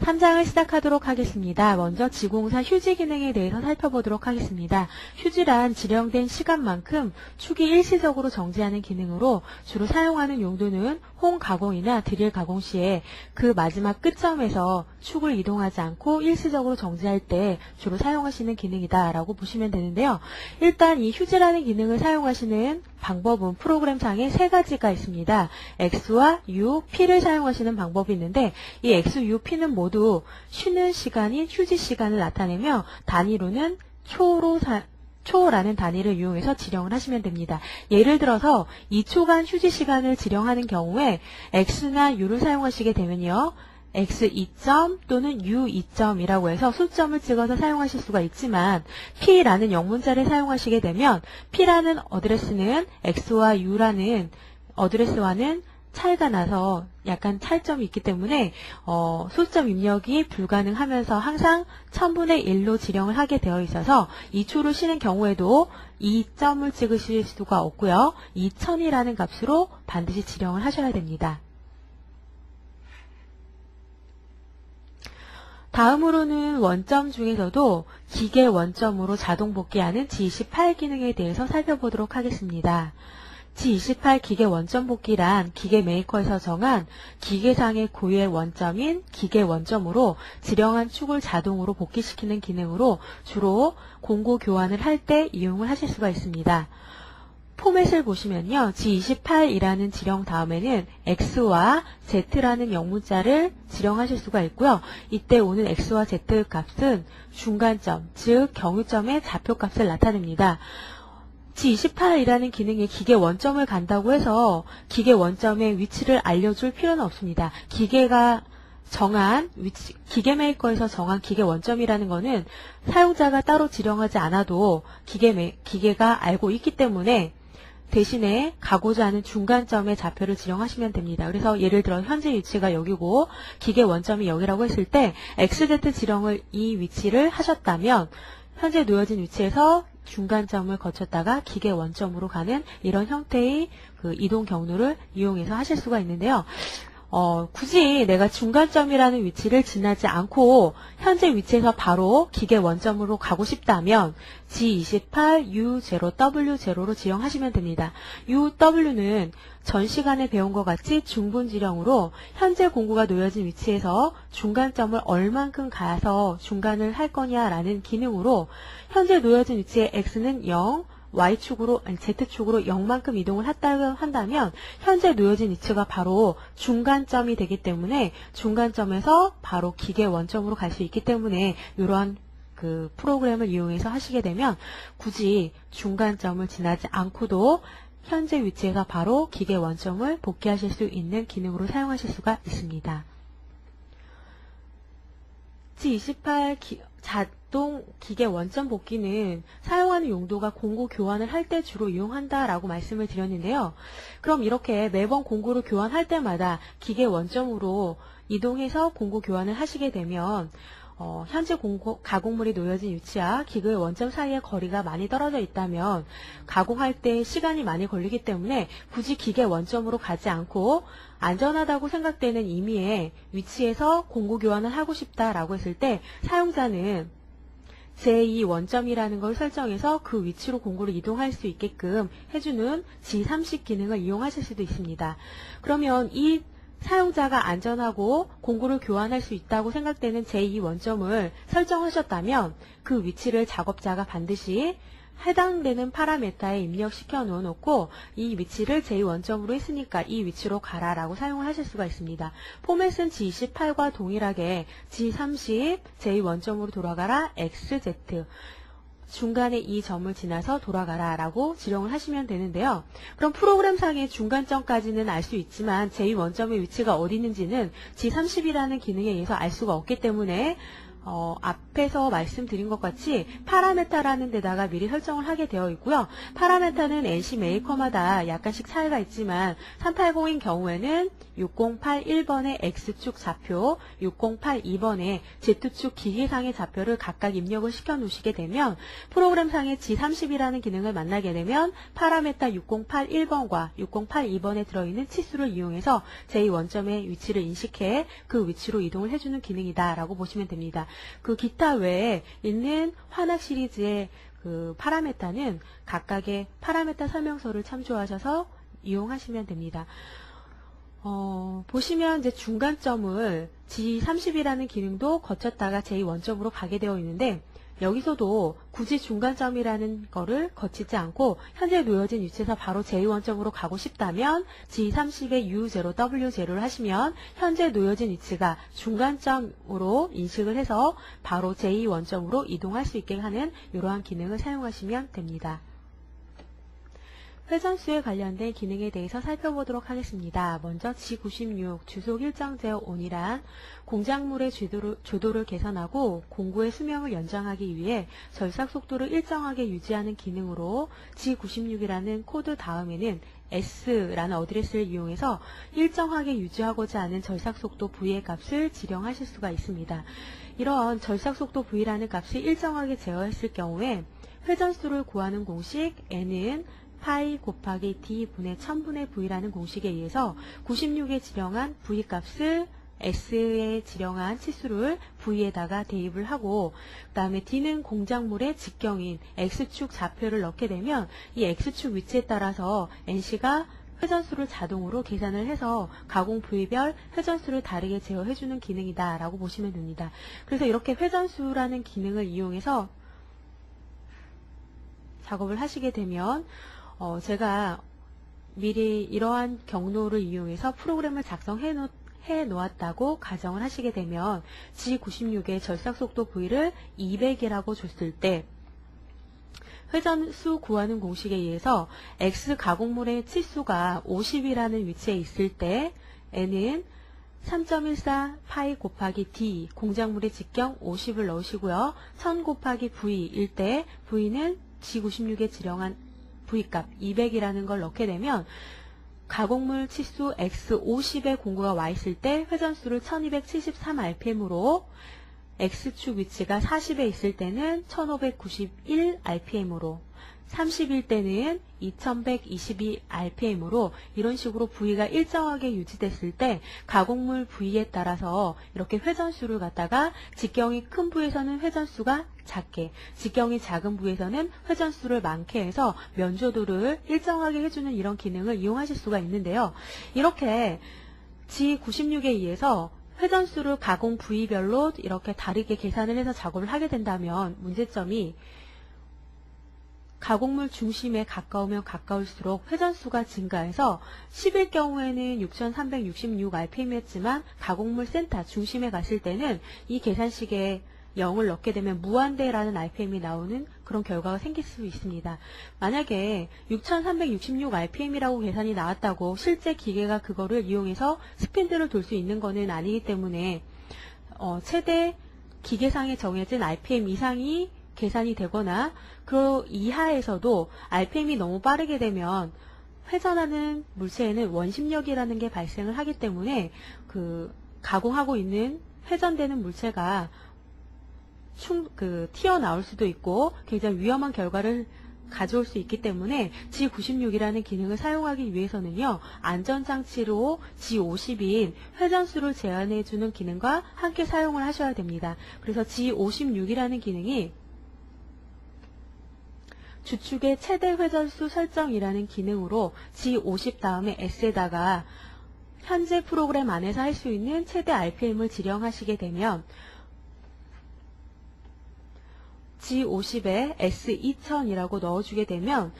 3장을 시작하도록 하겠습니다. 먼저 지공사 휴지 기능에 대해서 살펴보도록 하겠습니다. 휴지란 지정된 시간만큼 축이 일시적으로 정지하는 기능으로 주로 사용하는 용도는 홍 가공이나 드릴 가공 시에 그 마지막 끝점에서 축을 이동하지 않고 일시적으로 정지할 때 주로 사용하시는 기능이다 라고 보시면 되는데요. 일단 이 휴지라는 기능을 사용하시는 방법은 프로그램상에 세 가지가 있습니다. X와 U, P를 사용하시는 방법이 있는데 이 X, U, P는 모두 쉬는 시간인 휴지 시간을 나타내며 단위로는 초라는 단위를 이용해서 지령을 하시면 됩니다. 예를 들어서 2초간 휴지 시간을 지령하는 경우에 X나 U를 사용하시게 되면요. X 2점 또는 U 2점이라고 해서 수점을 찍어서 사용하실 수가 있지만 P라는 영문자를 사용하시게 되면 P라는 어드레스는 X와 U라는 어드레스와는 차이가 나서 약간 차이점이 있기 때문에 소수점 입력이 불가능하면서 항상 1000분의 1로 지령을 하게 되어 있어서 2초를 쉬는 경우에도 2점을 찍으실 수가 없고요. 2000이라는 값으로 반드시 지령을 하셔야 됩니다. 다음으로는 원점 중에서도 기계 원점으로 자동 복귀하는 G28 기능에 대해서 살펴보도록 하겠습니다. G28 기계 원점 복귀란 기계 메이커에서 정한 기계상의 고유의 원점인 기계 원점으로 지령한 축을 자동으로 복귀시키는 기능으로 주로 공고 교환을 할 때 이용을 하실 수가 있습니다. 포맷을 보시면요. G28이라는 지령 다음에는 X와 Z라는 영문자를 지령하실 수가 있고요. 이때 오는 X와 Z 값은 중간점, 즉 경유점의 좌표값을 나타냅니다. G28이라는 기능에 기계 원점을 간다고 해서 기계 원점의 위치를 알려줄 필요는 없습니다. 기계가 정한 위치, 기계 메이커에서 정한 기계 원점이라는 거는 사용자가 따로 지령하지 않아도 기계가 알고 있기 때문에 대신에 가고자 하는 중간점의 좌표를 지령하시면 됩니다. 그래서 예를 들어 현재 위치가 여기고 기계 원점이 여기라고 했을 때 XZ 지령을 이 위치를 하셨다면 현재 놓여진 위치에서 중간점을 거쳤다가 기계 원점으로 가는 이런 형태의 그 이동 경로를 이용해서 하실 수가 있는데요. 굳이 내가 중간점이라는 위치를 지나지 않고 현재 위치에서 바로 기계 원점으로 가고 싶다면 G28 U0 W0로 지령하시면 됩니다. UW는 전 시간에 배운 것 같이 중분 지령으로 현재 공구가 놓여진 위치에서 중간점을 얼만큼 가서 중간을 할 거냐라는 기능으로 현재 놓여진 위치에 X는 0, Y축으로, 아니 Z축으로 0만큼 이동을 한다면 현재 놓여진 위치가 바로 중간점이 되기 때문에 중간점에서 바로 기계 원점으로 갈 수 있기 때문에 이러한 그 프로그램을 이용해서 하시게 되면 굳이 중간점을 지나지 않고도 현재 위치에서 바로 기계 원점을 복귀하실 수 있는 기능으로 사용하실 수가 있습니다. G28 자동 기계 원점 복귀는 사용하는 용도가 공구 교환을 할 때 주로 이용한다라고 말씀을 드렸는데요. 그럼 이렇게 매번 공구를 교환할 때마다 기계 원점으로 이동해서 공구 교환을 하시게 되면 현재 가공물이 놓여진 위치와 기계 원점 사이의 거리가 많이 떨어져 있다면 가공할 때 시간이 많이 걸리기 때문에 굳이 기계 원점으로 가지 않고 안전하다고 생각되는 임의의 위치에서 공구 교환을 하고 싶다라고 했을 때 사용자는 제2 원점이라는 걸 설정해서 그 위치로 공구를 이동할 수 있게끔 해주는 G30 기능을 이용하실 수도 있습니다. 그러면 이 사용자가 안전하고 공구를 교환할 수 있다고 생각되는 제2 원점을 설정하셨다면 그 위치를 작업자가 반드시 해당되는 파라메타에 입력시켜 놓고 이 위치를 제2 원점으로 했으니까 이 위치로 가라라고 사용을 하실 수가 있습니다. 포맷은 G28과 동일하게 G30, 제2 원점으로 돌아가라, XZ 중간에 이 점을 지나서 돌아가라 라고 지령을 하시면 되는데요. 그럼 프로그램상의 중간점까지는 알 수 있지만 제2 원점의 위치가 어디 있는지는 G30이라는 기능에 의해서 알 수가 없기 때문에 앞에서 말씀드린 것 같이 파라메타라는 데다가 미리 설정을 하게 되어 있고요. 파라메타는 NC 메이커마다 약간씩 차이가 있지만 380인 경우에는 6081번의 X축 좌표, 6082번의 Z축 기계상의 좌표를 각각 입력을 시켜 놓으시게 되면 프로그램상의 G30이라는 기능을 만나게 되면 파라메타 6081번과 6082번에 들어있는 치수를 이용해서 제2원점의 위치를 인식해 그 위치로 이동을 해주는 기능이다 라고 보시면 됩니다. 그 기타 외에 있는 환학 시리즈의 그 파라메타는 각각의 파라메타 설명서를 참조하셔서 이용하시면 됩니다. 보시면 이제 중간점을 G30이라는 기능도 거쳤다가 제2원점으로 가게 되어 있는데 여기서도 굳이 중간점이라는 거를 거치지 않고 현재 놓여진 위치에서 바로 제2원점으로 가고 싶다면 G30의 U0, W0를 하시면 현재 놓여진 위치가 중간점으로 인식을 해서 바로 제2원점으로 이동할 수 있게 하는 이러한 기능을 사용하시면 됩니다. 회전수에 관련된 기능에 대해서 살펴보도록 하겠습니다. 먼저 G96 주속 일정 제어 온이란 공작물의 조도를 개선하고 공구의 수명을 연장하기 위해 절삭 속도를 일정하게 유지하는 기능으로 G96이라는 코드 다음에는 S라는 어드레스를 이용해서 일정하게 유지하고자 하는 절삭 속도 V의 값을 지령하실 수가 있습니다. 이런 절삭 속도 V라는 값이 일정하게 제어했을 경우에 회전수를 구하는 공식 N은 파이 곱하기 D분의 1000분의 V라는 공식에 의해서 96에 지령한 V 값을 S에 지령한 치수를 V에다가 대입을 하고 그 다음에 D는 공작물의 직경인 X축 좌표를 넣게 되면 이 X축 위치에 따라서 NC가 회전수를 자동으로 계산을 해서 가공 부위별 회전수를 다르게 제어해주는 기능이다 라고 보시면 됩니다. 그래서 이렇게 회전수라는 기능을 이용해서 작업을 하시게 되면 제가 미리 이러한 경로를 이용해서 프로그램을 작성해 놓았다고 가정을 하시게 되면 G96의 절삭속도 V를 200이라고 줬을 때 회전수 구하는 공식에 의해서 X 가공물의 치수가 50이라는 위치에 있을 때 N은 3.14 파이 곱하기 D 공작물의 직경 50을 넣으시고요. 1000 곱하기 V일 때 V는 G96에 지령한 V값 200이라는 걸 넣게 되면 가공물 치수 X50의 공구가 와 있을 때 회전수를 1273rpm으로 X축 위치가 40에 있을 때는 1591rpm으로 30일 때는 2122rpm으로 이런 식으로 V가 일정하게 유지됐을 때 가공물 V에 따라서 이렇게 회전수를 갖다가 직경이 큰 부에서는 회전수가 작게, 직경이 작은 부에서는 회전수를 많게 해서 면조도를 일정하게 해주는 이런 기능을 이용하실 수가 있는데요. 이렇게 G96에 의해서 회전수를 가공 부위별로 이렇게 다르게 계산을 해서 작업을 하게 된다면 문제점이 가공물 중심에 가까우면 가까울수록 회전수가 증가해서 10일 경우에는 6366rpm이었지만 가공물 센터 중심에 갔을 때는 이 계산식에 0을 넣게 되면 무한대라는 rpm이 나오는 그런 결과가 생길 수 있습니다. 만약에 6366rpm이라고 계산이 나왔다고 실제 기계가 그거를 이용해서 스핀들을 돌 수 있는 거는 아니기 때문에 최대 기계상에 정해진 rpm 이상이 계산이 되거나 그 이하에서도 rpm이 너무 빠르게 되면 회전하는 물체에는 원심력이라는 게 발생을 하기 때문에 그 가공하고 있는 회전되는 물체가 튀어나올 수도 있고 굉장히 위험한 결과를 가져올 수 있기 때문에 G96이라는 기능을 사용하기 위해서는요, 안전장치로 G50인 회전수를 제한해주는 기능과 함께 사용을 하셔야 됩니다. 그래서 G56이라는 기능이 주축의 최대 회전수 설정이라는 기능으로 G50 다음에 S에다가 현재 프로그램 안에서 할 수 있는 최대 RPM을 지령하시게 되면 G50에 S2000이라고 넣어주게 되면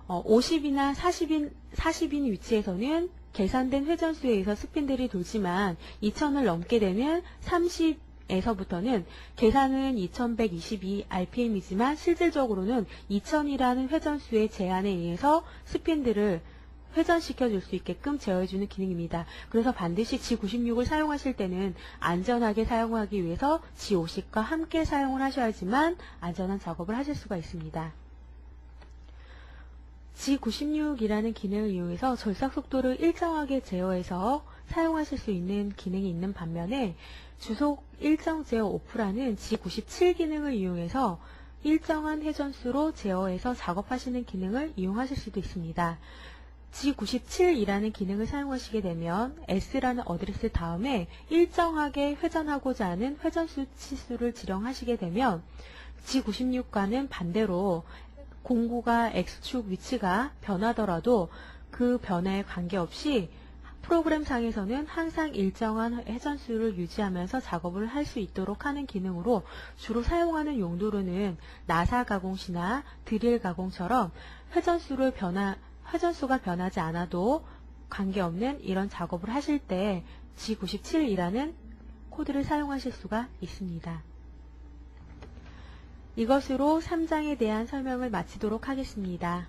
50이나 40인 위치에서는 계산된 회전수에 의해서 스핀들이 돌지만 2000을 넘게 되면 30에서부터는 계산은 2122rpm이지만 실질적으로는 2000이라는 회전수의 제한에 의해서 스핀들을 회전시켜 줄 수 있게끔 제어해주는 기능입니다. 그래서 반드시 G96을 사용하실 때는 안전하게 사용하기 위해서 G50과 함께 사용을 하셔야지만 안전한 작업을 하실 수가 있습니다. G96이라는 기능을 이용해서 절삭 속도를 일정하게 제어해서 사용하실 수 있는 기능이 있는 반면에 주속 일정 제어 오프라는 G97 기능을 이용해서 일정한 회전수로 제어해서 작업하시는 기능을 이용하실 수도 있습니다. G97이라는 기능을 사용하시게 되면 S라는 어드레스 다음에 일정하게 회전하고자 하는 회전수 치수를 지정하시게 되면 G96과는 반대로 공구가 X축 위치가 변하더라도 그 변화에 관계없이 프로그램 상에서는 항상 일정한 회전수를 유지하면서 작업을 할 수 있도록 하는 기능으로 주로 사용하는 용도로는 나사 가공시나 드릴 가공처럼 회전수가 변하지 않아도 관계없는 이런 작업을 하실 때 G97이라는 코드를 사용하실 수가 있습니다. 이것으로 3장에 대한 설명을 마치도록 하겠습니다.